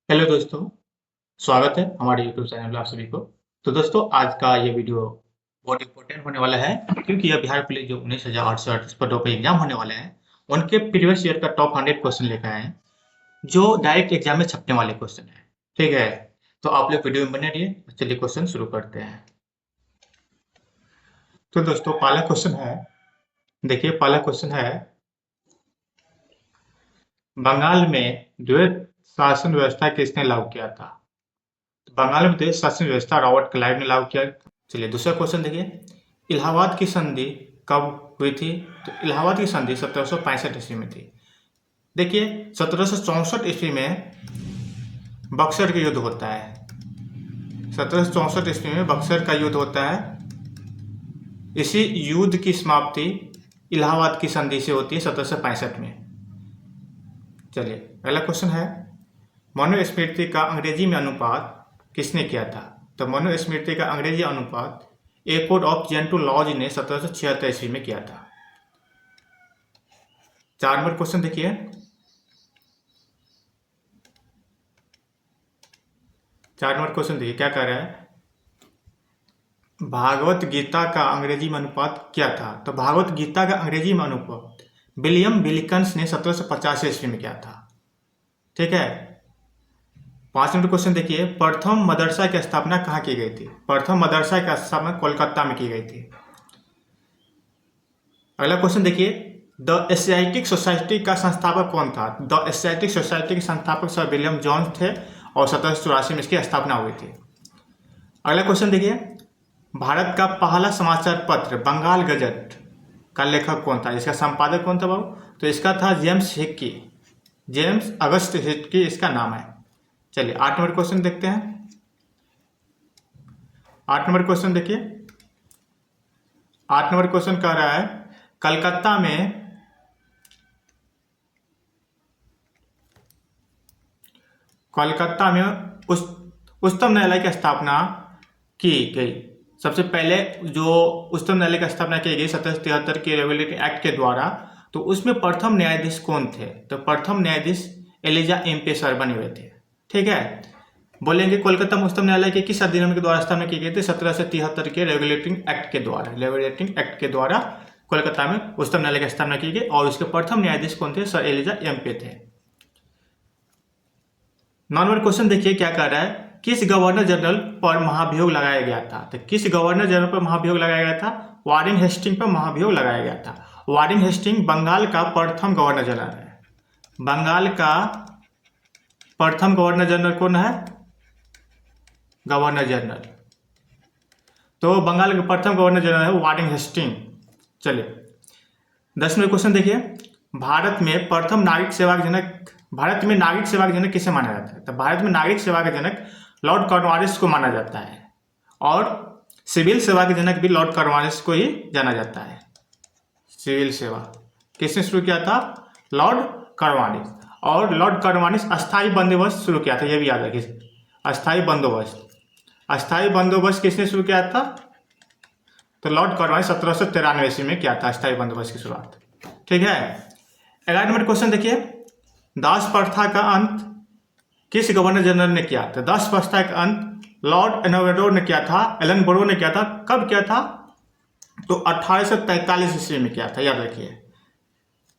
Hello दोस्तों, स्वागत है हमारे यूट्यूब चैनल में आप सभी को। तो दोस्तों आज का ये वीडियो बहुत इम्पोर्टेंट होने वाला है क्योंकि यह बिहार पुलिस जो 19,838 पदों पर एग्जाम होने वाले हैं उनके प्रीवियस ईयर का टॉप 100 क्वेश्चन लेकर आए हैं जो डायरेक्ट एग्जाम में छपने वाले क्वेश्चन है। ठीक है, तो आप लोग वीडियो में बने रहिए। चलिए क्वेश्चन शुरू करते हैं। तो दोस्तों पहला क्वेश्चन है, देखिए पहला क्वेश्चन है, बंगाल में द्वैत शासन व्यवस्था किसने लागू किया था? बंगाल में देश शासन व्यवस्था रॉबर्ट क्लाइव ने लागू किया। चलिए दूसरा क्वेश्चन देखिए, इलाहाबाद की संधि कब हुई थी? तो इलाहाबाद की संधि 1765 ईस्वी में थी। देखिए 1764 ईस्वी में बक्सर का युद्ध होता है। 1764 ईस्वी में बक्सर का युद्ध होता है। इसी युद्ध की समाप्ति इलाहाबाद की संधि से होती है 1765 में। चलिए अगला क्वेश्चन है, मनुस्मृति का अंग्रेजी में अनुपात किसने किया था? तो मनुस्मृति का अंग्रेजी अनुपात ए कोड ऑफ जेंटू लॉज ने 1776 ईस्वी में किया था। 4 नंबर क्वेश्चन देखिए, क्या कह रहा है, भागवत गीता का अंग्रेजी में अनुपात क्या था? तो भागवत गीता का अंग्रेजी में अनुपात विलियम विलिकन्स ने 1750 ईस्वी में किया था। ठीक है, 5 नंबर क्वेश्चन देखिए, प्रथम मदरसा की स्थापना कहाँ की गई थी? प्रथम मदरसा की स्थापना कोलकाता में की गई थी। अगला क्वेश्चन देखिए, द एशियाटिक सोसाइटी का संस्थापक कौन था? द एशियाटिक सोसाइटी के संस्थापक सर विलियम जॉन्स थे और 1784 में इसकी स्थापना हुई थी। अगला क्वेश्चन देखिए, भारत का पहला समाचार पत्र बंगाल गजट का लेखक कौन था? इसका संपादक कौन था बाबू? तो इसका था जेम्स हिक्की, जेम्स अगस्त हिक्की इसका नाम है। चलिए 8 नंबर क्वेश्चन देखते हैं। 8 नंबर क्वेश्चन देखिए, 8 नंबर क्वेश्चन कह रहा है, कलकत्ता में उच्चतम न्यायालय की स्थापना की गई। सबसे पहले जो उच्चतम न्यायालय की स्थापना की गई 1773 के रेगुलेटिंग एक्ट के द्वारा, तो उसमें प्रथम न्यायाधीश कौन थे? तो प्रथम न्यायाधीश एलिजा एम.पी. सर बने हुए थे। ठीक है, बोलेंगे कोलकाता में उच्चतम न्यायालय के किस अधिनियम के द्वारा स्थापना की गई थी? 1773 के रेगुलेटिंग एक्ट के द्वारा। रेगुलेटिंग एक्ट के द्वारा कोलकाता में उच्चतम न्यायालय की स्थापना की गई और उसके प्रथम न्यायाधीश कौन थे? Sir Elijah Impey. थे। 9 नंबर क्वेश्चन देखिए क्या कह रहा है, किस गवर्नर जनरल पर महाभियोग लगाया गया था? तो किस गवर्नर जनरल पर महाभियोग लगाया गया था? वारेन हेस्टिंग पर महाभियोग लगाया गया था। वारेन हेस्टिंग बंगाल का प्रथम गवर्नर जनरल है। बंगाल का प्रथम गवर्नर जनरल कौन है? गवर्नर जनरल, तो बंगाल का प्रथम गवर्नर जनरल है वारेन हेस्टिंग। चलिए 10 नंबर क्वेश्चन देखिए, भारत में प्रथम नागरिक सेवा के जनक, भारत में नागरिक सेवा के जनक किसे माना जाता है? तो भारत में नागरिक सेवा के जनक लॉर्ड कॉर्नवालिस को माना जाता है और सिविल सेवा के जनक भी लॉर्ड कॉर्नवालिस को ही जाना जाता है। सिविल सेवा किसने शुरू किया था? Lord Cornwallis. और लॉर्ड कॉर्नवालिस अस्थायी बंदोबस्त शुरू किया था, यह भी याद रखिए, अस्थायी बंदोबस्त। अस्थायी बंदोबस्त किसने शुरू किया था? तो लॉर्ड कॉर्नवालिस 1793 ईस्वी में किया था अस्थायी बंदोबस्त की शुरुआत। ठीक है, 11 नंबर क्वेश्चन देखिए, दास प्रथा का अंत किस गवर्नर जनरल ने किया? तो दास प्रथा का अंत लॉर्ड एलनबरो ने किया था, एलनबरो ने किया था। कब किया था? तो 1843 ईस्वी में किया था, याद रखिए।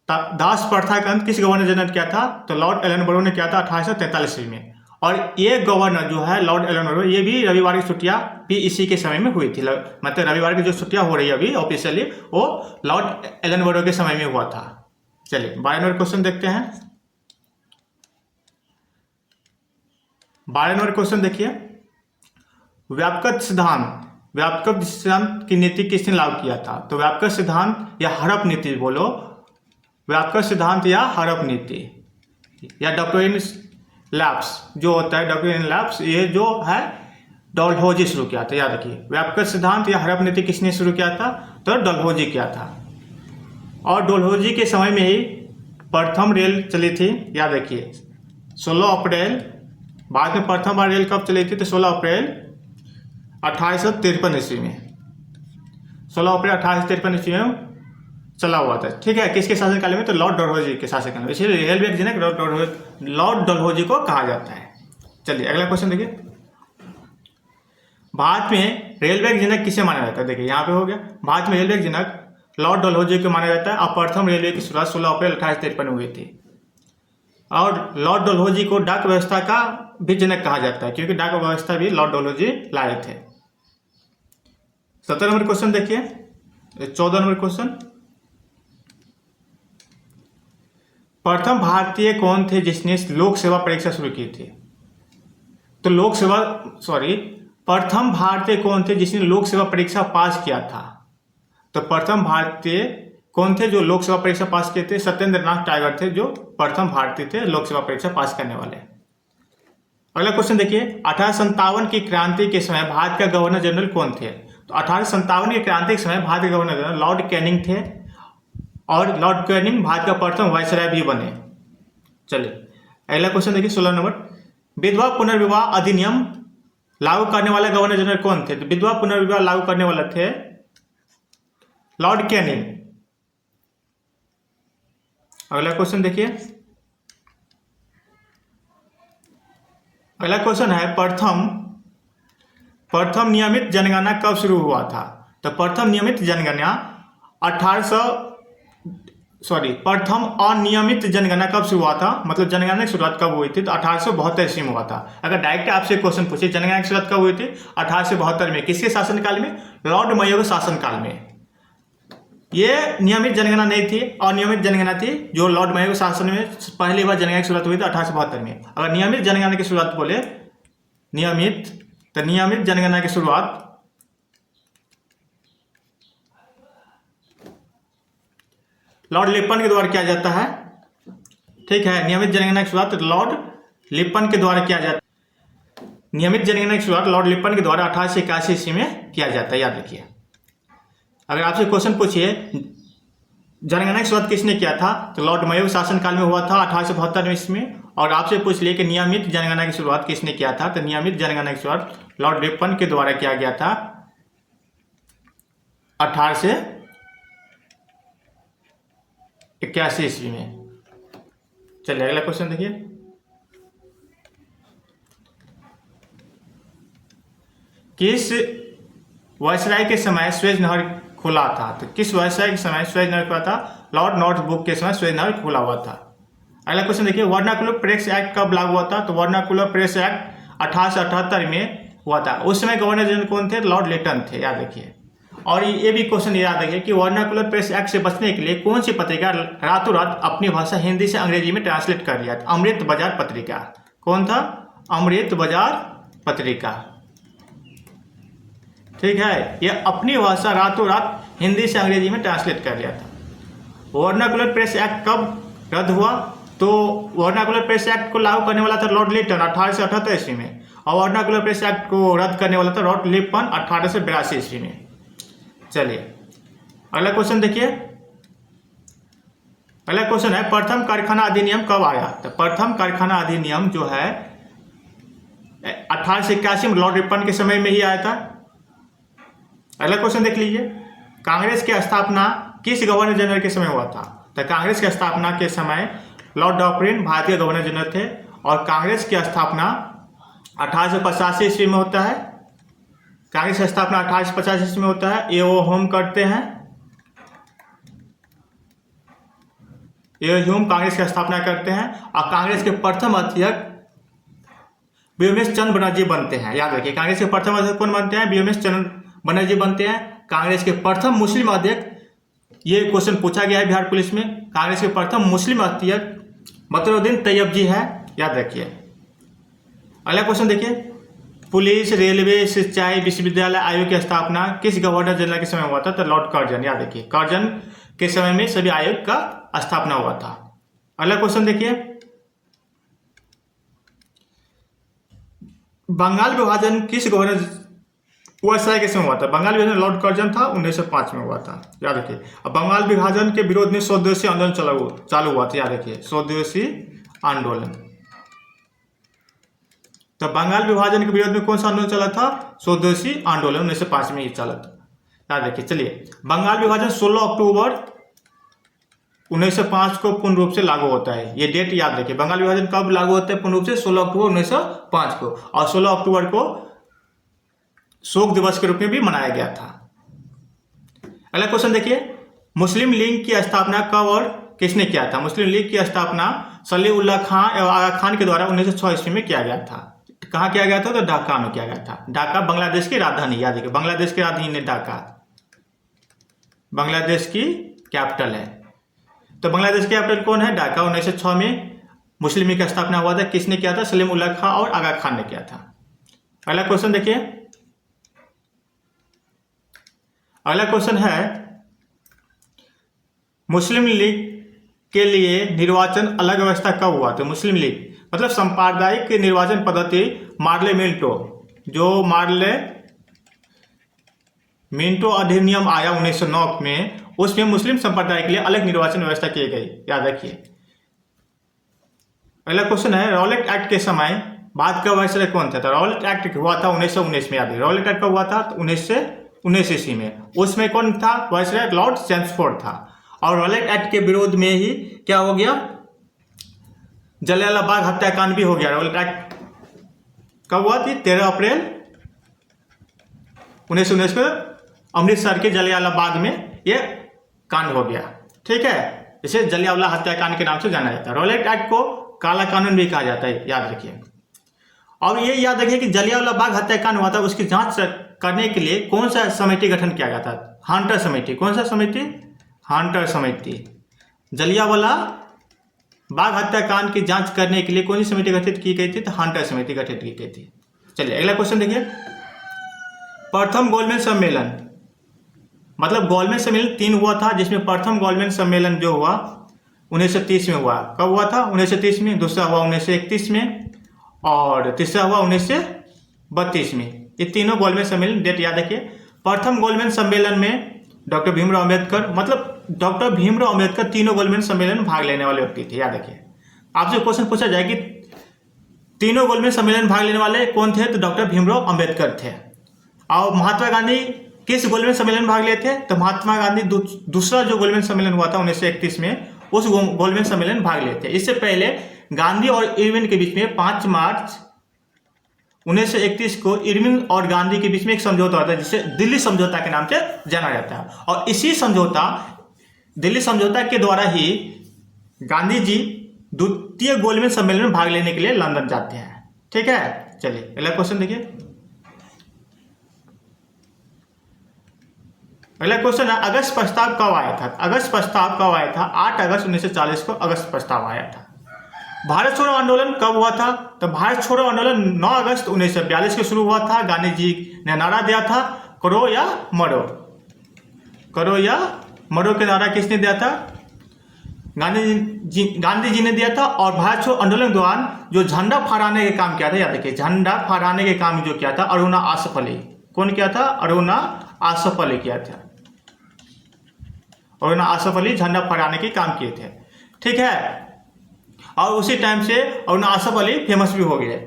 दास प्रथा का अंत किस गवर्नर जनरल ने किया था? तो लॉर्ड एलनबरो ने किया था 1843 ईस्वी में। और ये गवर्नर जो है लॉर्ड एलनबरो, ये भी रविवार की छुट्टियां भी इसी के समय में हुई थी। मतलब रविवार की जो छुट्टियां हो रही है अभी ऑफिशियली, वो लॉर्ड एलनबरो के समय में हुआ था। चलिए 12 नंबर क्वेश्चन देखते हैं। 12 नंबर क्वेश्चन देखिए, व्यापक सिद्धांत की नीति किसने लागू किया था? तो व्यापक सिद्धांत या हड़प नीति, बोलो व्यापक सिद्धांत या हड़प नीति या डॉक्ट्रिन लैप्स जो होता है, डॉक्ट्रिन लैप्स, ये जो है डलहौजी शुरू किया था, याद रखिए। व्यापक सिद्धांत या हड़प नीति किसने शुरू किया था? तो डलहौजी किया था। और डलहौजी के समय में ही प्रथम रेल चली थी, याद रखिए 16 अप्रैल। बाद में प्रथम बार रेल कब चली थी? तो 16 अप्रैल 1853 ईस्वी में। 16 अप्रैल 1853 ईस्वी में चला हुआ था। ठीक है, किसके शासनकाल में? तो लॉर्ड डलहौजी के शासनकाल में। इसलिए रेलवे के जनक लॉर्ड डलहौजी को कहा जाता है। चलिए अगला क्वेश्चन देखिए, भारत में रेलवे के जनक किसे माना जाता है? देखिए यहाँ पे हो गया, भारत में रेलवे के जनक लॉर्ड डलहौजी को माना जाता है और प्रथम रेलवे की शुरुआत 16 अप्रैल 1853 में हुई थी। और लॉर्ड डलहौजी को डाक व्यवस्था का भी जनक कहा जाता है, क्योंकि डाक व्यवस्था भी लॉर्ड डलहौजी लाए थे। 17 नंबर क्वेश्चन देखिए, 14 नंबर क्वेश्चन, प्रथम भारतीय कौन थे जिसने लोक सेवा परीक्षा शुरू की थी? तो प्रथम भारतीय कौन थे जिसने लोक सेवा परीक्षा पास किया था? तो प्रथम भारतीय कौन थे जो लोक सेवा परीक्षा पास किए थे? सत्येंद्र नाथ टाइगर थे जो प्रथम भारतीय थे लोक सेवा परीक्षा पास करने वाले। अगला क्वेश्चन देखिए, 1857 की क्रांति के समय भारत का गवर्नर जनरल कौन थे? तो 1857 की क्रांति के समय भारत के गवर्नर जनरल लॉर्ड कैनिंग थे, और लॉर्ड कैनिंग भारत का प्रथम वायसराय भी बने। चलिए अगला क्वेश्चन देखिए, 16 नंबर, विधवा पुनर्विवाह अधिनियम लागू करने वाला गवर्नर जनरल कौन थे? तो विधवा पुनर्विवाह लागू करने वाले थे लॉर्ड कैनिंग। अगला क्वेश्चन देखिए, अगला क्वेश्चन है प्रथम नियमित जनगणना कब शुरू हुआ था? तो प्रथम अनियमित जनगणना कब शुरू हुआ था? मतलब जनगणना की शुरुआत कब हुई थी? तो 1872 ईस्वी में हुआ था। अगर डायरेक्ट आपसे क्वेश्चन पूछे जनगणना की शुरुआत कब हुई थी? 1872 में। किसके शासनकाल में? लॉर्ड मेयो के शासनकाल में। ये नियमित जनगणना नहीं थी, अनियमित जनगणना थी, जो लॉर्ड मेयो के शासन में पहली बार जनगणना की शुरुआत हुई थी 1872 में। अगर नियमित जनगणना की शुरुआत बोले नियमित जनगणना की शुरुआत लॉर्ड लिप्पन के द्वारा किया जाता है। ठीक है, नियमित जनगणना की शुरुआत लॉर्ड लिप्पन के द्वारा किया जाता है। नियमित जनगणना की शुरुआत लॉर्ड लिप्पन के द्वारा 1881 ईस्वी में किया जाता है, याद रखिए। अगर आपसे क्वेश्चन पूछिए जनगणना की शुरुआत किसने किया था? तो लॉर्ड मेयो के शासनकाल में हुआ था 1872 ईस्वी में। और आपसे पूछ लिए कि नियमित जनगणना की शुरुआत किसने किया था? तो नियमित जनगणना की शुरुआत लॉर्ड लिप्पन के द्वारा किया गया था 1881 ईस्वी में। चलिए अगला क्वेश्चन देखिए, किस वायसराय के समय स्वेज नहर खुला था? तो किस वायसराय के समय स्वेज नहर खुला था? लॉर्ड नॉर्थब्रुक के समय स्वेज नहर खुला हुआ था। अगला क्वेश्चन देखिए, वर्नाकुलर प्रेस एक्ट कब लागू हुआ था? तो वर्नाकुलर प्रेस एक्ट 1878 में हुआ था। उस समय गवर्नर जनरल कौन थे? लॉर्ड लिटन थे, याद रखिए। और ये भी क्वेश्चन याद रखिए कि वर्नाकुलर प्रेस एक्ट से बचने के लिए कौन सी पत्रिका रातों रात अपनी भाषा हिंदी से अंग्रेजी में ट्रांसलेट कर लिया था? अमृत बाजार पत्रिका। कौन था? अमृत बाजार पत्रिका। ठीक है, यह अपनी भाषा रातों रात हिंदी से अंग्रेजी में ट्रांसलेट कर लिया था। वर्नाकुलर प्रेस एक्ट कब रद्द हुआ? तो वर्नाकुलर प्रेस एक्ट को लागू करने वाला था लॉर्ड लिटन 1878 ईस्वी में, और वर्नाकुलर प्रेस एक्ट को रद्द करने वाला था लॉर्ड लिप्पन 1882 ईस्वी में। चलिए अगला क्वेश्चन देखिए, अगला क्वेश्चन है प्रथम कारखाना अधिनियम कब आया? तो प्रथम कारखाना अधिनियम जो है 1881 में लॉर्ड लिप्पन के समय में ही आया था। अगला क्वेश्चन देख लीजिए, कांग्रेस की स्थापना किस गवर्नर जनरल के समय हुआ था? तो कांग्रेस की स्थापना के समय लॉर्ड डॉफरिन भारतीय गवर्नर जनरल थे, और कांग्रेस की स्थापना 1885 ईस्वी में होता है। कांग्रेस की स्थापना 1850 ईस्वी में होता है। ये वो होम करते हैं, ये ह्यूम कांग्रेस की स्थापना करते हैं, और कांग्रेस के प्रथम अध्यक्ष बीएमएस चंद्र बनर्जी बनते हैं। याद रखिए, कांग्रेस के प्रथम अध्यक्ष कौन बनते हैं? बीएमएस चंद्र बनर्जी बनते हैं। कांग्रेस के प्रथम मुस्लिम अध्यक्ष, ये क्वेश्चन पूछा गया है बिहार पुलिस में, कांग्रेस के प्रथम मुस्लिम अध्यक्ष बदरुद्दीन तैयबजी है, याद रखिए। अगला क्वेश्चन देखिए, पुलिस, रेलवे, सिंचाई, विश्वविद्यालय आयोग की स्थापना किस गवर्नर जनरल के समय हुआ था? तो लॉर्ड कर्जन, याद रखिए, कर्जन के समय में सभी आयोग का स्थापना हुआ था। अगला क्वेश्चन देखिए, बंगाल विभाजन किस गवर्नर वायसराय के समय हुआ था? बंगाल विभाजन लॉर्ड कर्जन था, 1905 में हुआ था, याद रखिए। अब बंगाल विभाजन के विरोध में स्वदेशी आंदोलन चालू हुआ था, याद रखिए, स्वदेशी आंदोलन। तो बंगाल विभाजन के विरोध में कौन सा आंदोलन चला था? स्वदेशी आंदोलन 1905 में ही चला था, याद रखिए। चलिए, बंगाल विभाजन 16 अक्टूबर 1905 को पूर्ण रूप से लागू होता है। ये डेट याद रखिए। बंगाल विभाजन कब लागू होता है पूर्ण रूप से? 16 अक्टूबर 1905 को, और 16 अक्टूबर को शोक दिवस के रूप में भी मनाया गया था। अगला क्वेश्चन देखिए, मुस्लिम लीग की स्थापना कब और किसने किया था? मुस्लिम लीग की स्थापना सलीउल्लाह खान एवं आगा खान के द्वारा 1906 ईस्वी में किया गया था। कहाँ किया गया था? तो ढाका में किया गया था। ढाका बांग्लादेश की राजधानी, याद रखिए, बांग्लादेश की राजधानी ढाका बांग्लादेश की कैपिटल है। तो बांग्लादेश की कैपिटल कौन है? ढाका। 1906 में मुस्लिम लीग की स्थापना हुआ था। किसने किया था? सलीउल्लाह खान और आगा खान ने किया था। अगला क्वेश्चन देखिए, अगला क्वेश्चन है, मुस्लिम लीग के लिए निर्वाचन अलग व्यवस्था कब हुआ? तो मुस्लिम लीग मतलब सांप्रदायिक निर्वाचन पद्धति मार्ले मिंटो, जो मार्ले मिंटो अधिनियम आया 1909 में, उसमें मुस्लिम संप्रदाय के लिए अलग निर्वाचन व्यवस्था की गई, याद रखिए। अगला क्वेश्चन है, रॉलेट एक्ट के समय भारत का वायसराय कौन था? तो रॉलेट एक्ट हुआ था 1919 में, याद है। रॉलेट एक्ट कब हुआ था? तो 1919 ईस्वी में। उसमें कौन था वायसराय? लॉर्ड चैम्सफोर्ड था। और रॉलेट एक्ट के विरोध में ही क्या हो गया? जलियांवाला बाग हत्याकांड भी हो गया। रॉलेट एक्ट कब हुआ थी? 13 अप्रैल 1919 को अमृतसर के जलियांवाला बाग में यह कांड हो गया। ठीक है, इसे जलियांवाला हत्याकांड के नाम से जाना जाता है। रॉलेट एक्ट को काला कानून भी कहा जाता है, याद रखिए। और ये याद रखिए कि जलियांवाला बाग हत्याकांड हुआ था, उसकी जांच करने के लिए कौन सा समिति गठन किया गया था? हंटर समिति। कौन सा समिति? हंटर समिति। जलियांवाला बाग हत्याकांड की जांच करने के लिए कौन सी समिति गठित की गई थी? तो हंटर समिति गठित की गई थी। चलिए अगला क्वेश्चन देखिए, प्रथम गोलमेज सम्मेलन, मतलब गोलमेज सम्मेलन 3 हुआ था, जिसमें प्रथम गोलमेज सम्मेलन जो हुआ 1930 में हुआ। कब हुआ था? 1930 में। दूसरा हुआ 1931 में, और तीसरा हुआ 1932 में। ये तीनों गोलमेज सम्मेलन डेट याद रखिए। प्रथम गोलमेज सम्मेलन में डॉक्टर भीमराव अम्बेडकर, मतलब डॉक्टर भीमराव अम्बेडकर तीनों गोलमेज सम्मेलन में भाग लेने वाले व्यक्ति थे, याद रखिए। आपसे क्वेश्चन पूछा जाए कि तीनों गोलमेज सम्मेलन में भाग लेने वाले कौन थे? तो डॉक्टर भीमराव अम्बेडकर थे। और महात्मा गांधी किस गोलमेज सम्मेलन में भाग लिए थे? तो महात्मा गांधी दूसरा जो गोलमेज सम्मेलन हुआ था 1931 में, उस गोलमेज सम्मेलन में भाग लिए थे। इससे पहले गांधी और इरविन के बीच में 5 मार्च 1931 को इरविन और गांधी के बीच में एक समझौता होता है, जिसे दिल्ली समझौता के नाम से जाना जाता है। और इसी समझौता, दिल्ली समझौता के द्वारा ही गांधी जी द्वितीय गोलमेज सम्मेलन में भाग लेने के लिए लंदन जाते हैं। ठीक है, चलिए अगला क्वेश्चन देखिए। अगला क्वेश्चन है, अगस्त प्रस्ताव कब आया था? अगस्त प्रस्ताव कब आया था? 8 अगस्त 1940 को अगस्त प्रस्ताव आया था। भारत छोड़ो आंदोलन कब हुआ था? तो भारत छोड़ो आंदोलन 9 अगस्त 1942 को शुरू हुआ था। गांधी जी ने नारा दिया था, करो या मरो। करो या मरो के नारा किसने दिया था? गांधी जी ने दिया था। और भारत छोड़ो आंदोलन के दौरान जो झंडा फहराने का काम किया था, याद रखिए, झंडा फहराने के काम जो किया था अरुणा आसफ अली। कौन किया था? अरुणा आसफ अली किया था। अरुणा आसफ अली झंडा फहराने के काम किए थे। ठीक है, और उसी टाइम से अरुणा आसफ अली फेमस भी हो गए।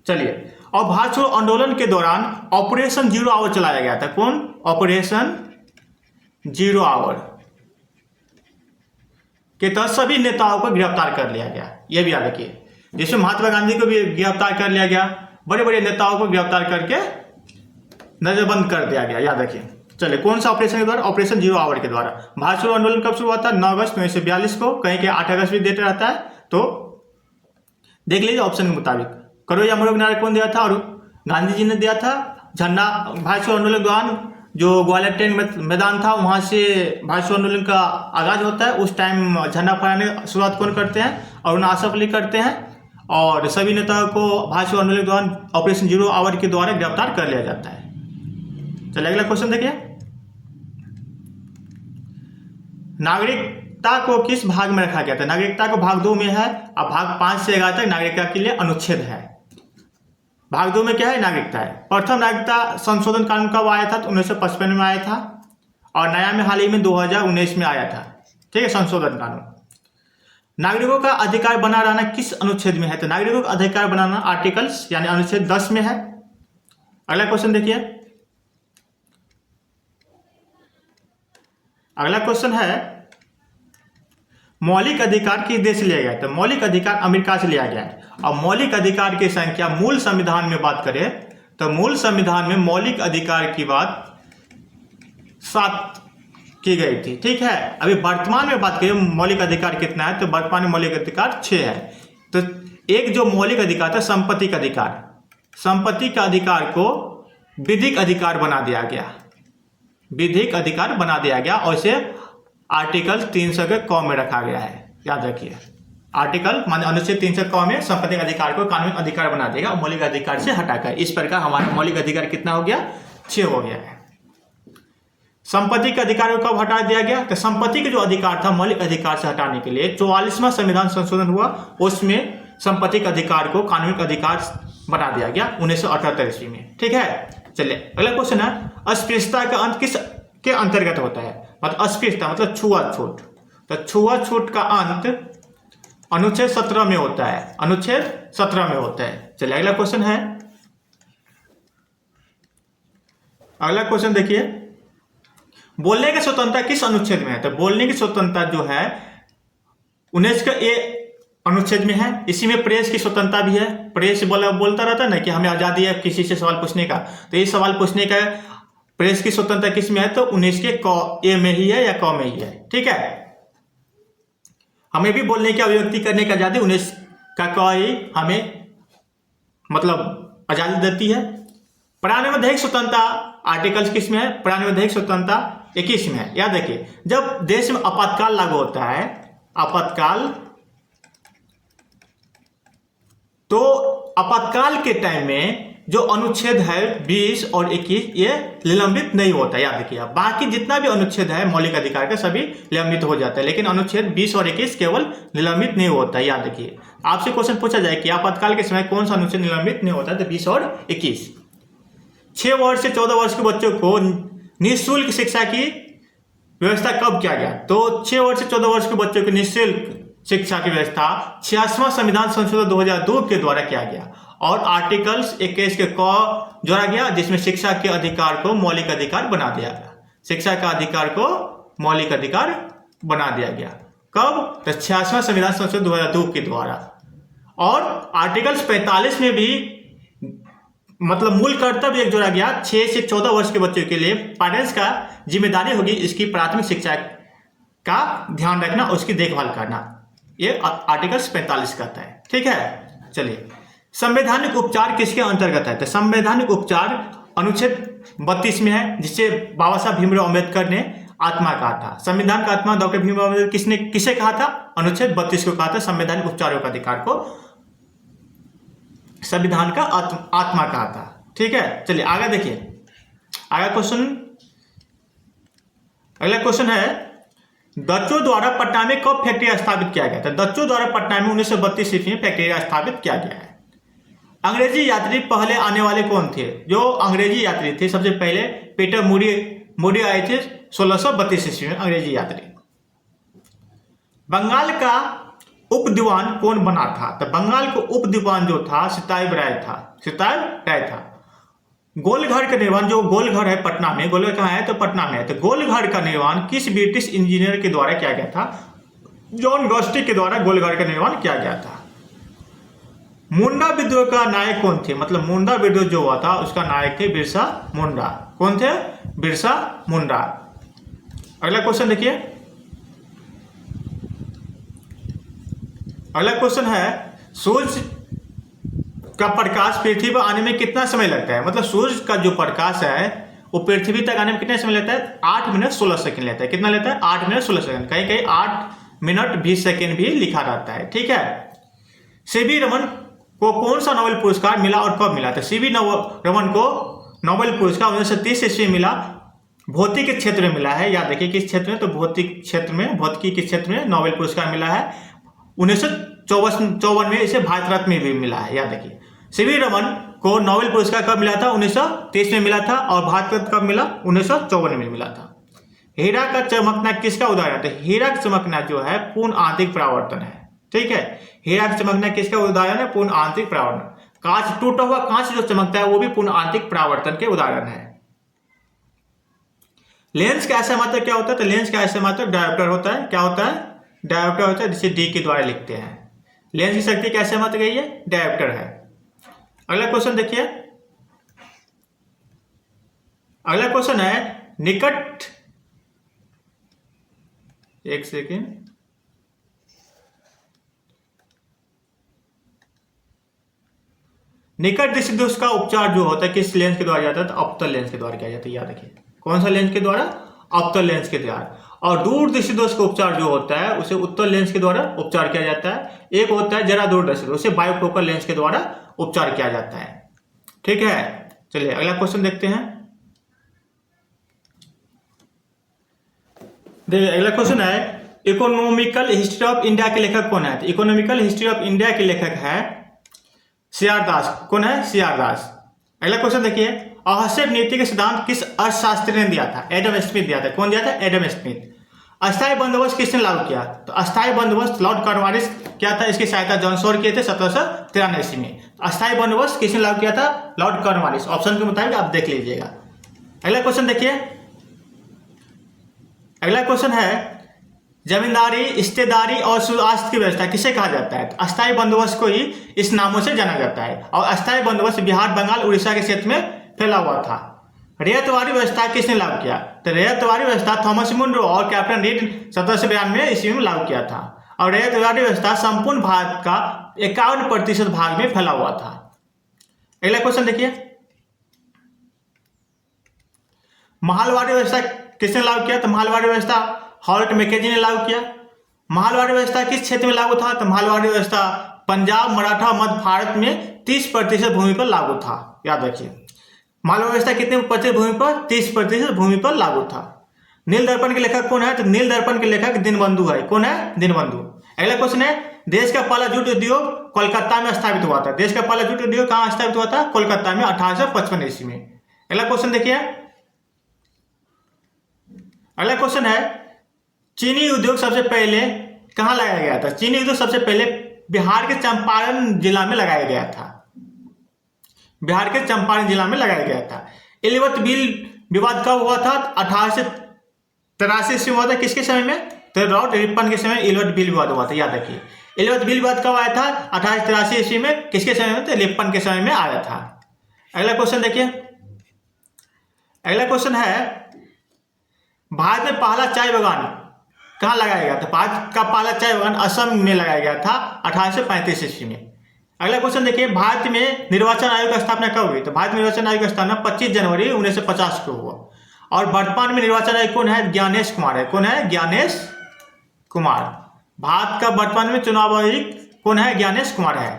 चलिए, और भारत छोड़ो आंदोलन के दौरान ऑपरेशन जीरो आवर चलाया गया था। कौन? ऑपरेशन जीरो आवर के तहत सभी नेताओं को गिरफ्तार कर लिया गया। यह भी याद रखिए, जिसमें महात्मा गांधी को भी गिरफ्तार कर लिया गया, बड़े बड़े नेताओं को गिरफ्तार करके नजरबंद कर दिया गया, याद रखिए। चलिए, कौन सा ऑपरेशन के द्वारा? ऑपरेशन जीरो आवर के द्वारा। भारत छोड़ो आंदोलन कब शुरू हुआ था? 9 अगस्त 1942 को। कहीं के 8 अगस्त भी डेट रहता है, तो देख लीजिए ऑप्शन के मुताबिक। करो या मरो नारा कौन दिया था? और गांधी जी ने दिया था। झंडा भारत छोड़ो आंदोलन के दौरान जो ग्वालियर ट्रेन मैदान था, वहां से भारत छोड़ो आंदोलन का आगाज होता है। उस टाइम झंडा फहराने की शुरुआत कौन करते हैं? अरुणा आसफ अली करते हैं। और सभी नेताओं को भारत छोड़ो आंदोलन के दौरान ऑपरेशन जीरो आवर के द्वारा गिरफ्तार कर लिया जाता है। चलिए अगला क्वेश्चन देखिए, नागरिकता को किस भाग में रखा गया था? नागरिकता को भाग 2 में है, और भाग 5 से 11 तक नागरिकता के लिए अनुच्छेद है। भाग 2 में क्या है? नागरिकता है। प्रथम नागरिकता संशोधन कानून कब आया था? तो 1955 में आया था। और नया में हाल ही में 2019 में आया था। ठीक है, संशोधन कानून। नागरिकों का अधिकार बना रहना किस अनुच्छेद में है? तो नागरिकों का अधिकार बनाना आर्टिकल्स यानी अनुच्छेद 10 में है। अगला क्वेश्चन देखिए, अगला क्वेश्चन है, मौलिक अधिकार किस देश से लिया गया है? तो मौलिक अधिकार अमेरिका से लिया गया है। और मौलिक अधिकार की संख्या मूल संविधान में बात करें तो मूल संविधान में मौलिक अधिकार की बात 7 की गई थी, ठीक है। अभी वर्तमान में बात करें मौलिक अधिकार कितना है, तो वर्तमान में मौलिक अधिकार 6 है। तो एक जो मौलिक अधिकार था संपत्ति का अधिकार, संपत्ति का अधिकार को विधिक अधिकार बना दिया गया, विधिक अधिकार बना दिया गया और इसे आर्टिकल 300 के क में रखा गया है, याद रखिए। आर्टिकल माने अनुच्छेद 300 क में संपत्ति अधिकार को कानूनी अधिकार बना देगा मौलिक अधिकार से हटाकर। इस प्रकार हमारा मौलिक अधिकार कितना हो गया? 6 हो गया है। संपत्ति के अधिकार को कब हटा दिया गया? तो संपत्ति का जो अधिकार था मौलिक अधिकार से हटाने के लिए 44वां संविधान संशोधन हुआ, उसमें संपत्ति के अधिकार को कानूनी अधिकार बना दिया गया 1978 ईस्वी में, ठीक है। चलिए अगला क्वेश्चन है, अस्पृश्यता का अंत किस के अंतर्गत होता है? मतलब अस्पृश्यता मतलब छुआछूत, तो छुआछूत का अंत अनुच्छेद 17 में होता है, अनुच्छेद 17 में होता है। चलिए अगला क्वेश्चन है, अगला क्वेश्चन देखिए, बोलने की स्वतंत्रता किस अनुच्छेद में है? तो बोलने की स्वतंत्रता जो है 19 का ए अनुच्छेद में है। इसी में प्रेस की स्वतंत्रता भी है, प्रेस बोलता रहता है ना कि हमें आजादी है किसी से सवाल पूछने का, तो ये सवाल पूछने का प्रेस की स्वतंत्रता किस में है? तो 19 के क ए में ही है या क में ही है, ठीक है। हमें भी बोलने की अभिव्यक्ति करने की आजादी 19 का क ही हमें मतलब आजादी देती है। प्राणवैधानिक स्वतंत्रता आर्टिकल्स किस में है? प्राणवैधानिक स्वतंत्रता 21 में है। याद रखिए, जब देश में आपातकाल लागू होता है, आपातकाल, तो आपातकाल के टाइम में जो अनुच्छेद है 20 और 21 ये निलंबित नहीं होता, याद रखिए। बाकी जितना भी अनुच्छेद है मौलिक अधिकार का सभी निलंबित हो जाता है, लेकिन अनुच्छेद 20 और 21 केवल निलंबित नहीं होता है, याद रखिए। आपसे क्वेश्चन पूछा जाए कि आपातकाल के समय कौन सा अनुच्छेद निलंबित नहीं होता है, तो 20 और 21। 6 वर्ष से 14 वर्ष के बच्चों को निःशुल्क शिक्षा की व्यवस्था कब किया गया? तो 6 वर्ष से 14 वर्ष के बच्चों को निःशुल्क शिक्षा की व्यवस्था 86वां संविधान संशोधन 2002 के द्वारा किया गया और आर्टिकल्स 21 के क जोड़ा गया, जिसमें शिक्षा के अधिकार को मौलिक अधिकार बना दिया गया। शिक्षा का अधिकार को मौलिक अधिकार बना दिया गया कब? तो 86वां संविधान संशोधन 2002 के द्वारा। और आर्टिकल्स 45 में भी मतलब मूल कर्तव्य एक जोड़ा गया, 6 से 14 वर्ष के बच्चों के लिए पेरेंट्स का जिम्मेदारी होगी इसकी प्राथमिक शिक्षा का ध्यान रखना, उसकी देखभाल करना, ये आर्टिकल्स 45 कहता है, ठीक है। चलिए, संवैधानिक उपचार किसके अंतर्गत है? तो संवैधानिक उपचार अनुच्छेद 32 में है, जिसे बाबा साहब भीमराव अम्बेडकर ने आत्मा कहा था। संविधान का आत्मा डॉक्टर भीमराव अम्बेडकर किसे कहा था? अनुच्छेद 32 को कहा था, संवैधानिक उपचारों का अधिकार को संविधान का आत्मा कहा था, ठीक है। चलिए आगे देखिए, अगला क्वेश्चन है, डचों द्वारा पटना में कब फैक्ट्री स्थापित किया गया था? डचों द्वारा पटना में 1932 ईस्वी में फैक्ट्री स्थापित किया गया है। अंग्रेजी यात्री पहले आने वाले कौन थे? जो अंग्रेजी यात्री थे सबसे पहले पीटर मूडी आए थे 1632 ईस्वी में, अंग्रेजी यात्री। बंगाल का उप दीवान कौन बना था? तो बंगाल को उप दीवान जो था सिताब राय था। गोलघर का निर्माण, जो गोलघर है पटना में, गोलघर कहाँ है? तो पटना में है। तो गोलघर का निर्माण किस ब्रिटिश इंजीनियर के द्वारा किया गया था? जॉन गस्टी के द्वारा गोलघर का निर्माण किया गया था। मुंडा विद्रोह का नायक कौन थे? मतलब मुंडा विद्रोह जो हुआ था उसका नायक थे बिरसा मुंडा। कौन थे? बिरसा मुंडा। अगला क्वेश्चन देखिए, अगला क्वेश्चन है, सूर्य का प्रकाश पृथ्वी पर आने में कितना समय लगता है? मतलब सूर्य का जो प्रकाश है वो पृथ्वी तक आने में कितना समय लगता है? 8 मिनट 16 सेकंड लेता है। कितना लेता है? 8 मिनट 16 सेकंड, कहीं कहीं 8 मिनट 20 सेकंड भी लिखा रहता है, ठीक है। सीवी रमन को कौन सा नोबेल पुरस्कार मिला और कब मिला? तो सीवी रमन को नोबेल पुरस्कार 1930 ईस्वी मिला, भौतिक के क्षेत्र में मिला है। याद रखिए किस क्षेत्र में? तो भौतिकी के क्षेत्र में नोबेल पुरस्कार मिला है। 1954 में इसे भारत रत्न में भी मिला है, याद रखिए। सीवी रमन को नोबेल पुरस्कार कब मिला था? 1930 में मिला था, और भारत रत्न कब मिला? 1954 में मिला था। हीरा का चमकना किसका उदाहरण है? हीरा का चमकना जो है पूर्ण आंतरिक परावर्तन है, ठीक है। हीरा का चमकना किसका उदाहरण है? पूर्ण आंतरिक परावर्तन। कांच, टूटा हुआ कांच जो चमकता है वो भी पूर्ण आंतरिक परावर्तन के उदाहरण है। लेंस का ऐसा मात्रक क्या होता है? तो लेंस का ऐसा मात्रक डायोप्टर होता है। क्या होता है? डायोप्टर होता है, जिसे डी के द्वारा लिखते हैं। लेंस की शक्ति कैसे मत गई है, डायोप्टर है। अगला क्वेश्चन देखिए, अगला क्वेश्चन है निकट, एक सेकेंड, निकट दृष्टि दोष का उपचार जो होता है किस लेंस के द्वारा जाता है, तो अवतल लेंस के द्वारा किया जाता है। याद रखिए, कौन सा लेंस के द्वारा, अवतल लेंस के द्वारा। और दूर दृष्टि दोष का उपचार जो होता है उसे उत्तल लेंस के द्वारा उपचार किया जाता है। एक होता है जरा दूर दृष्टि दोष, उसे बायोफोकल लेंस के द्वारा उपचार किया जाता है। ठीक है, चलिए अगला क्वेश्चन देखते हैं। देखिए अगला क्वेश्चन है इकोनॉमिकल हिस्ट्री ऑफ इंडिया के लेखक कौन है। तो इकोनॉमिकल हिस्ट्री ऑफ इंडिया के लेखक है सी.आर. दास। कौन है, सी.आर. दास। अगला क्वेश्चन देखिए, अहस्यप नीति के सिद्धांत किस अर्थशास्त्री ने दिया था। एडम स्मिथ दिया था। कौन दिया था, एडम स्मिथ। अस्थायी बंदोबस्त किसने लागू किया, तो अस्थायी बंदोबस्त लॉर्ड कॉर्नवालिस क्या था, इसकी सहायता जॉन सॉर किए थे 1793 ईस्वी में। अस्थायी बंदोबस्त किसने लागू किया था, लॉर्ड कॉर्नवालिस। ऑप्शन के मुताबिक आप देख लीजिएगा। अगला क्वेश्चन देखिए, अगला क्वेश्चन है जमींदारी, इस्तेदारी और सुशासन की व्यवस्था किसे कहा जाता है। अस्थायी बंदोबस्त को ही इस नामों से जाना जाता है। और अस्थायी बंदोबस्त बिहार, बंगाल, उड़ीसा के क्षेत्र में फैला हुआ था। रैयतवाड़ी व्यवस्था किसने लागू किया, तो रैयतवाड़ी व्यवस्था थॉमस मुनरो और कैप्टन रीड 1792 ईस्वी में लागू किया था। और रैयतवाड़ी व्यवस्था संपूर्ण भारत का 51% भाग में फैला हुआ था। अगला क्वेश्चन देखिए, महालवाड़ी व्यवस्था किसने लागू किया, तो महालवाड़ी व्यवस्था हॉल्ट मैकेजी ने लागू किया। महालवाड़ी व्यवस्था किस क्षेत्र में लागू था, तो महालवाड़ी व्यवस्था पंजाब, मराठा, मध्य भारत में 30% भूमि पर लागू था। याद रखिए, महालवाड़ी व्यवस्था कितने प्रतिशत भूमि पर, 30% भूमि पर लागू था। नील दर्पण के लेखक कौन है, तो नील दर्पण के लेखक दीनबंधु है। कौन है, दीनबंधु। अगला क्वेश्चन है देश का पहला जूट उद्योग कोलकाता में स्थापित हुआ था। देश का पहला जूट उद्योग कहाँ स्थापित हुआ था, कोलकाता में 1855 ईस्वी में। अगला क्वेश्चन देखिए, अगला क्वेश्चन है चीनी उद्योग सबसे पहले कहाँ लगाया गया था। चीनी उद्योग सबसे पहले बिहार के चंपारण जिला में लगाया गया था। बिहार के चंपारण जिला में लगाया गया था। एलिवट बिल विवाद कब हुआ था, 1883 ईस्वी में हुआ था। किसके समय में, तो लॉर्ड रिपन के समय एलिवट बिल विवाद हुआ था। याद रखिए, एलिवट बिल विवाद कब आया था, 1883 ईस्वी में। किसके समय में, तो रिपन के समय में आया था। अगला क्वेश्चन देखिए, अगला क्वेश्चन है भारत में पहला चाय बागान कहाँ लगाया गया था। भारत का पहला चाय बागान असम में लगाया गया था 1835 ईस्वी में। अगला क्वेश्चन देखिए, भारत में निर्वाचन आयोग की स्थापना कब हुई, तो भारत में निर्वाचन आयोग की स्थापना 25 जनवरी 1950 को हुआ। और वर्तमान में निर्वाचन आयोग कौन है, ज्ञानेश कुमार है। कौन है, ज्ञानेश कुमार। भारत का वर्तमान में चुनाव आयुक्त कौन है, ज्ञानेश कुमार है।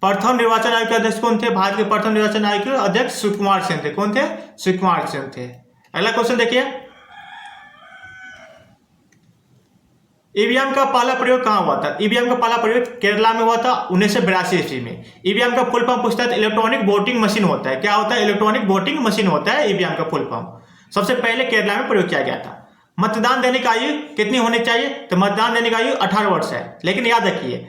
प्रथम निर्वाचन आयोग के अध्यक्ष कौन थे, भारत के प्रथम निर्वाचन आयोग के अध्यक्ष सुकुमार सेन थे। कौन थे, सुकुमार सेन थे। अगला क्वेश्चन देखिए, ईवीएम का पहला प्रयोग कहाँ हुआ था। ईवीएम का पहला प्रयोग केरला में हुआ था 1982 ईस्वी में। ईवीएम का फुल फॉर्म पूछता है तो इलेक्ट्रॉनिक वोटिंग मशीन होता है। क्या होता है, इलेक्ट्रॉनिक वोटिंग मशीन होता है ईवीएम का फुल फॉर्म। सबसे पहले केरला में प्रयोग किया गया था। मतदान देने की आयु कितनी होनी चाहिए, तो मतदान देने की आयु 18 वर्ष है। लेकिन याद रखिए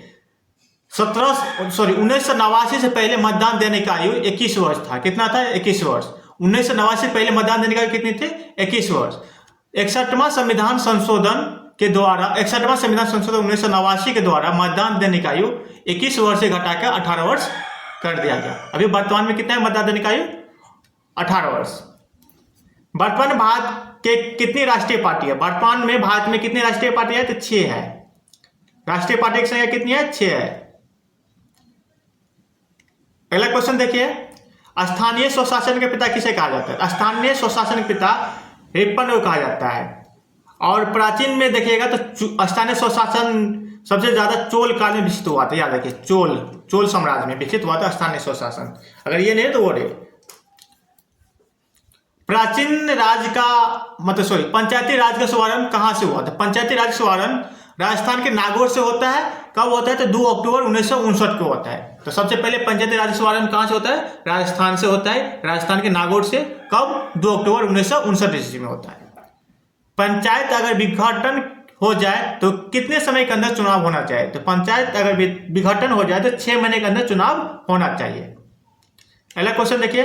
1989 से पहले मतदान देने का आयु 21 वर्ष था। कितना था, 21 वर्ष। 1989 से पहले मतदान देने का आयु कितनी थी, 21 वर्ष। 61वां संविधान संशोधन के द्वारा 61वां संविधान संशोधन 1989 के द्वारा मतदान देने का आयु 21 वर्ष से घटाकर 18 वर्ष कर दिया गया। अभी वर्तमान में कितना है मतदान देने का आयु, 18 वर्ष। वर्तमान में भारत के कितनी राष्ट्रीय पार्टी है, वर्तमान में भारत में कितनी राष्ट्रीय पार्टी है, तो 6 है। राष्ट्रीय पार्टी की संख्या कितनी है, 6 है। अगला क्वेश्चन देखिए, स्थानीय स्वशासन के पिता किसे कहा जाता है। स्थानीय स्वशासन के पिता रिपन को कहा जाता है। और प्राचीन में देखिएगा तो स्थानीय स्वशासन सबसे ज्यादा चोल काल में विकसित हुआ था। याद रखिए, चोल साम्राज्य में विकसित हुआ था स्थानीय स्वशासन। अगर ये नहीं तो वो रे प्राचीन राज का मतलब पंचायती राज का शुभारंभ कहाँ से हुआ था। पंचायती राज का शुभारंभ राजस्थान के नागौर से होता है। कब होता है, तो 2 अक्टूबर 1959 को होता है। तो सबसे पहले पंचायती राज का शुभारंभ कहाँ से होता है, राजस्थान से होता है। राजस्थान के नागौर से। कब, 2 अक्टूबर 1959 ईस्वी में होता है। पंचायत अगर विघटन हो जाए तो कितने समय के अंदर चुनाव होना चाहिए, तो पंचायत अगर विघटन हो जाए तो 6 महीने के अंदर चुनाव होना चाहिए। अगला क्वेश्चन देखिए,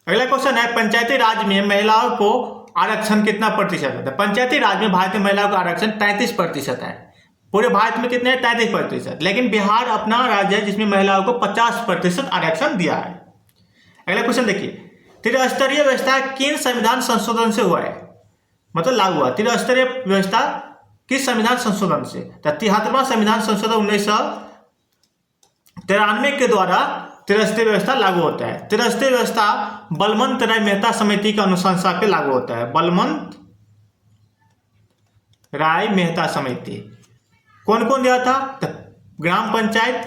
अगला क्वेश्चन है पंचायती राज में महिलाओं को आरक्षण कितना प्रतिशत है? पंचायती राज में भारत में महिलाओं का आरक्षण 33% है। पूरे भारत में कितने? 33%। लेकिन बिहार अपना राज्य है जिसमें महिलाओं को 50% आरक्षण दिया है। अगला क्वेश्चन देखिए, त्रिस्तरीय व्यवस्था किन संविधान संशोधन से हुआ है? मतलब लागू हुआ। त्रिस्तरीय व्यवस्था किस संविधान संशोधन से? 73वां संविधान संशोधन 1993 के द्वारा त्रिस्तरीय व्यवस्था लागू होता है। त्रिस्तरीय व्यवस्था बलवंत राय मेहता समिति की अनुशंसा पे लागू होता है। बलवंत राय मेहता समिति कौन कौन दिया था? तो ग्राम पंचायत,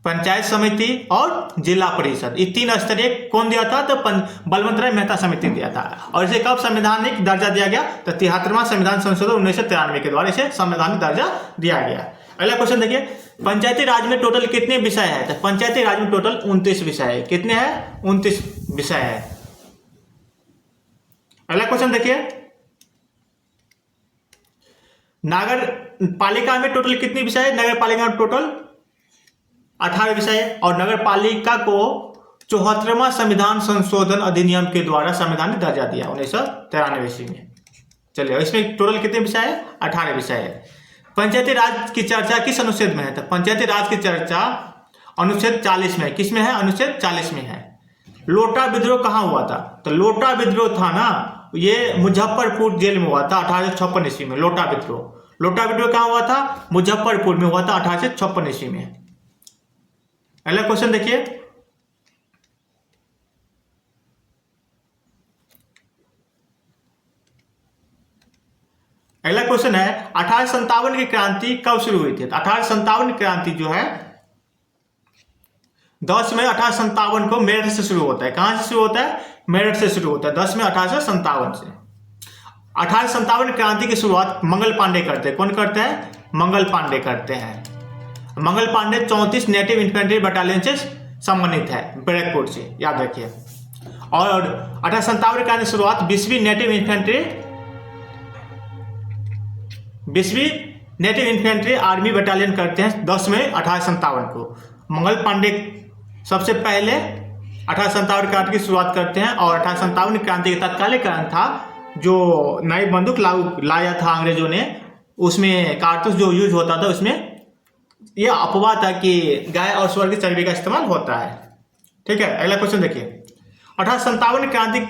पंचायत समिति और जिला परिषद, ये 3 स्तरीय कौन दिया था? तो बलवंत राय मेहता समिति दिया था। और इसे कब संवैधानिक दर्जा दिया गया? तो 73वां संविधान संशोधन 1993 के द्वारा इसे संवैधानिक दर्जा दिया गया। अगला क्वेश्चन देखिए, पंचायती राज में टोटल कितने विषय है? तो पंचायती राज में टोटल 29 विषय है। कितने हैं? 29 विषय है। अगला क्वेश्चन देखिए, नगर पालिका में टोटल कितनी विषय है? नगर पालिका में टोटल 18 विषय है। और नगर पालिका को 74वां संविधान संशोधन अधिनियम के द्वारा संवैधानिक दर्जा दिया 1993 ईस्वी में। चलिए, इसमें टोटल कितने विषय है? 18 विषय है। पंचायती राज की चर्चा किस अनुच्छेद में है? तो पंचायती राज की चर्चा अनुच्छेद 40 में है। किस में है? अनुच्छेद 40 में है। लोटा विद्रोह कहाँ हुआ था? तो लोटा विद्रोह था ना, ये मुजफ्फरपुर जेल में हुआ था 1856 ईस्वी में। लोटा विद्रोह कहाँ हुआ था? मुजफ्फरपुर में हुआ था 1856 ईस्वी में। अगला क्वेश्चन देखिए, अगला क्वेश्चन है 1857 की क्रांति कब शुरू हुई थी? 1857 की क्रांति जो है 10 मई 1857 को मेरठ से शुरू होता है। कहां से शुरू होता है? मेरठ से शुरू होता है 10 मई 1857 से। 1857 क्रांति की शुरुआत मंगल पांडे करते हैं। कौन करते हैं? मंगल पांडे करते हैं। Mangal Pandey 34 native infantry battalion से संबंधित है, बैरकपुर से, याद रखिए। और 1857 क्रांति की शुरुआत 20वीं नेटिव इन्फेंट्री आर्मी बटालियन करते हैं 10 मई 1857 को। मंगल पांडे सबसे पहले 1857 क्रांति की शुरुआत करते हैं। और 1857 क्रांति का तत्कालिक कारण था जो नई बंदूक लाया था अंग्रेजों ने, उसमें कारतूस जो यूज होता था उसमें ये अफवाह था कि गाय और सूअर की चर्बी का इस्तेमाल होता है। ठीक है, अगला क्वेश्चन देखिए, 1857 क्रांति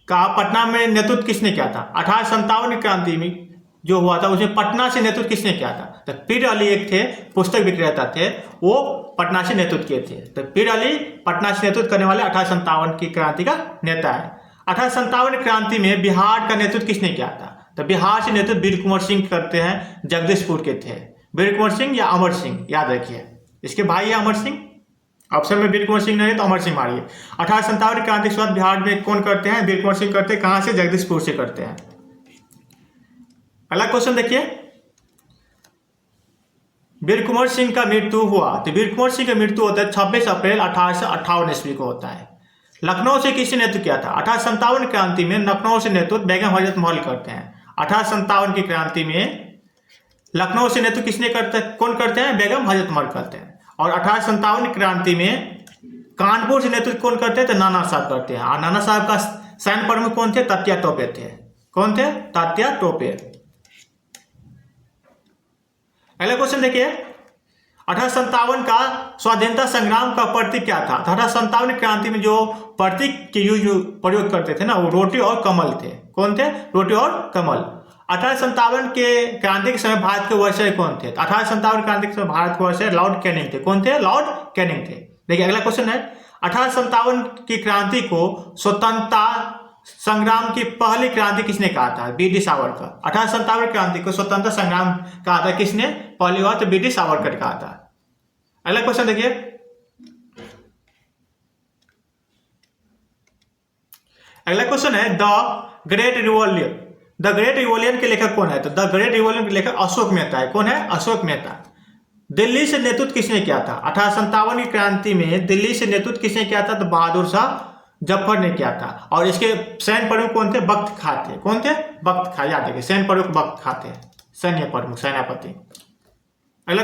का पटना में नेतृत्व किसने किया था? 1857 क्रांति में जो हुआ था उसमें पटना से नेतृत्व किसने किया था? तो पीर अली एक थे, पुस्तक विक्रेता थे, वो पटना से नेतृत्व किए थे। तो पीर अली पटना से नेतृत्व करने वाले 1857 की क्रांति का नेता है। 1857 क्रांति में बिहार का नेतृत्व किसने किया था? तो बिहार से नेतृत्व वीर कुंवर सिंह करते हैं, जगदीशपुर के थे। वीर कुंवर सिंह या अमर सिंह, याद रखिए, इसके भाई है अमर सिंह। ऑप्शन में वीर कुंवर सिंह नहीं है तो अमर सिंह मारिए। 1857 क्रांति के बाद बिहार में कौन करते हैं? वीर कुंवर सिंह करते हैं। कहां से? जगदीशपुर से करते हैं। अगला क्वेश्चन देखिए, वीर कुंवर सिंह का मृत्यु हुआ। तो वीर कुंवर सिंह का मृत्यु होता है 26 अप्रैल 1858 ईस्वी को होता है। लखनऊ से किसने नेतृत्व किया था? 1857 क्रांति में लखनऊ से नेतृत्व बेगम हजरत महल करते हैं। 1857 की क्रांति में लखनऊ से नेतृत्व किसने करते हैं? कौन करते हैं? बेगम हजरत महल करते हैं। और 1857 क्रांति में कानपुर से नेतृत्व कौन करते हैं? तो नाना साहब करते हैं। और नाना साहब का सैन्य प्रमुख कौन थे? तात्या टोपे थे। कौन थे? तात्या टोपे। अगला क्वेश्चन देखिए, 1857 का स्वाधीनता संग्राम का प्रतीक क्या था? 1857 क्रांति में जो प्रतीक के प्रयोग करते थे ना, वो रोटी और कमल थे। कौन थे? रोटी और कमल। 1857 के क्रांति के समय भारत के वायसराय कौन थे? 1857 क्रांति के समय भारत के वायसराय लॉर्ड कैनिंग थे। कौन थे? लॉर्ड कैनिंग थे। देखिए अगला क्वेश्चन है, 1857 की क्रांति को स्वतंत्रता संग्राम की पहली क्रांति किसने कहा था? बी.डी. सावरकर। 1857 क्रांति को स्वतंत्रता संग्राम कहा था किसने? पहली बार तो बी.डी. सावरकर कहा था। अगला क्वेश्चन देखिए, अगला क्वेश्चन है the great revolution. The great revolution के लेखक कौन है? तो द ग्रेट रिवॉल्यूशन के लेखक अशोक मेहता है। कौन है? अशोक मेहता। दिल्ली से नेतृत्व किसने किया था? 1857 की क्रांति में दिल्ली से नेतृत्व किसने किया था? तो बहादुर शाह जफर ने किया था। और इसके सैन्य प्रमुख कौन थे? बख्त खां थे। कौन थे? बख्त खां, याद रखिए, सैन्य प्रमुख बख्त खां थे, सैन्य प्रमुख, सेनापति। अगला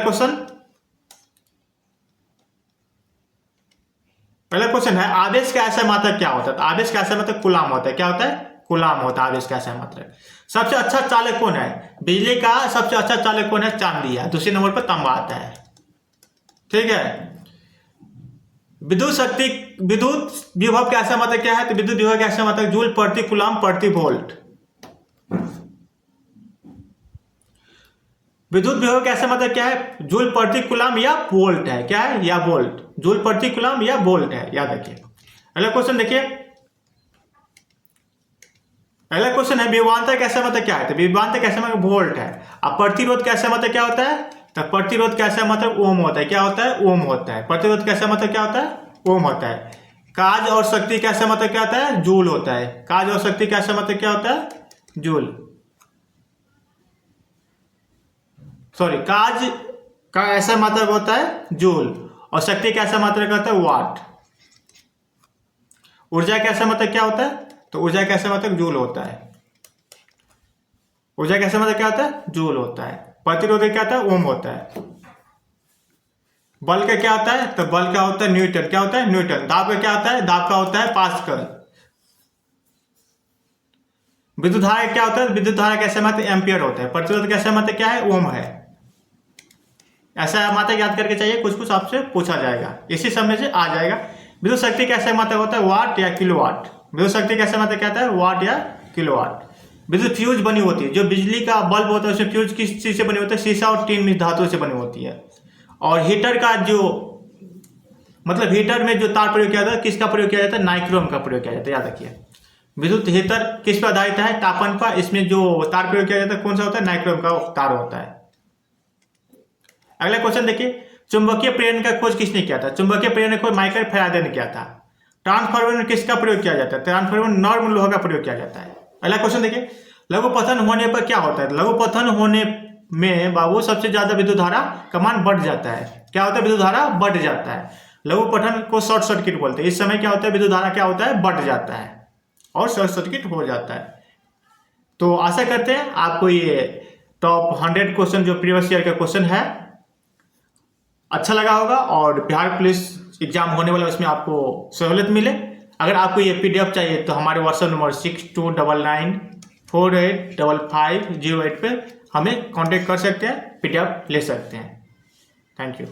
क्वेश्चन क्वेश्चन है आवेश का ऐसा मात्रक क्या होता है? तो आवेश का ऐसा मात्रक कूलाम होता है। क्या होता है? कूलाम होता है आवेश का ऐसा मात्रक। सबसे अच्छा चालक कौन है? बिजली का सबसे अच्छा चालक कौन है? चांदी है। दूसरे नंबर पर तांबा आता है। ठीक है। विद्युत विभव का ऐसा मात्रक क्या है? तो विद्युत विभव का ऐसा मात्रक जूल प्रति कूलाम प्रति वोल्ट। विद्युत विभव का ऐसा मतलब क्या है? जूल प्रति कूलाम या वोल्ट है। क्या है? या वोल्ट। जूल प्रति कूलाम या वोल्ट है, याद रखिए। अगला क्वेश्चन देखिए। अगला क्वेश्चन है विभवांतर का ऐसा मतलब क्या है? तो विभवांतर का ऐसा मतलब वोल्ट है। अब प्रतिरोध का ऐसा मतलब क्या होता है? तो प्रतिरोध का ऐसा मतलब ओम होता है। क्या होता है? ओम होता है। प्रतिरोध का ऐसा मतलब क्या होता है? ओम होता है। काज और शक्ति का ऐसा मतलब क्या होता है? जूल होता है। काज और शक्ति का ऐसा मतलब क्या होता है? जूल। सॉरी, काज का ऐसा मात्रक होता है जूल और शक्ति का ऐसा मात्रक होता है वाट। ऊर्जा का ऐसा मात्रक क्या होता है? तो ऊर्जा का ऐसा मात्रक जूल होता है। ऊर्जा का ऐसा मात्रक क्या होता है? जूल होता है। प्रतिरोध क्या होता है? ओम होता है। बल का क्या होता है? तो बल का होता है न्यूटन। क्या होता है? न्यूटन। दाब का क्या होता है? दाब का होता है पास्कल। विद्युत धारा क्या होता है? विद्युत धारा का ऐसा मात्रक एम्पियर होता है। प्रतिरोध का ऐसा मात्रक क्या है? ओम है। ऐसा मात्रक याद करके चाहिए, कुछ कुछ आपसे पूछा जाएगा, इसी समय से आ जाएगा। विद्युत शक्ति कैसे मात्रक होता है? वाट या किलोवाट। विद्युत शक्ति कैसे मात्रक क्या होता है? वाट या किलोवाट। विद्युत फ्यूज बनी होती है, जो बिजली का बल्ब होता है उसमें फ्यूज किस चीज से बनी होती है? शीशा और टीन धातु से बनी होती है। और हीटर का जो मतलब हीटर में जो तार प्रयोग किया जाता है, किसका प्रयोग किया जाता है? नाइक्रोम का प्रयोग किया जाता है, याद रखिए। विद्युत हीटर किस पर आधारित है? तापन पर। इसमें जो तार प्रयोग किया जाता है कौन सा होता है? नाइक्रोम का तार होता है। अगला क्वेश्चन देखिए। चुंबकीय प्रेरण का खोज किसने किया था? चुंबकीय प्रेरण का खोज माइकल फैराडे ने किया था। ट्रांसफार्मर में किसका प्रयोग किया जाता है? ट्रांसफार्मर में नॉर्म लोहा का प्रयोग किया जाता है। अगला क्वेश्चन देखिए। लघुपथन होने पर क्या होता है? लघुपथन होने में बाबू सबसे ज्यादा विद्युत धारा का मान बढ़ जाता है। क्या होता है? विद्युत धारा बढ़ जाता है। लघुपथन को शॉर्ट सर्किट बोलते हैं। इस समय क्या होता है? विद्युत धारा क्या होता है? बढ़ जाता है और शॉर्ट सर्किट हो जाता है। तो आशा करते हैं आपको ये टॉप 100 क्वेश्चन जो प्रीवियस ईयर का क्वेश्चन है अच्छा लगा होगा और बिहार पुलिस एग्जाम होने वाला उसमें आपको सहूलियत मिले। अगर आपको ये PDF चाहिए तो हमारे व्हाट्सएप नंबर 6299485508 पे हमें कांटेक्ट कर सकते हैं, PDF ले सकते हैं। Thank you.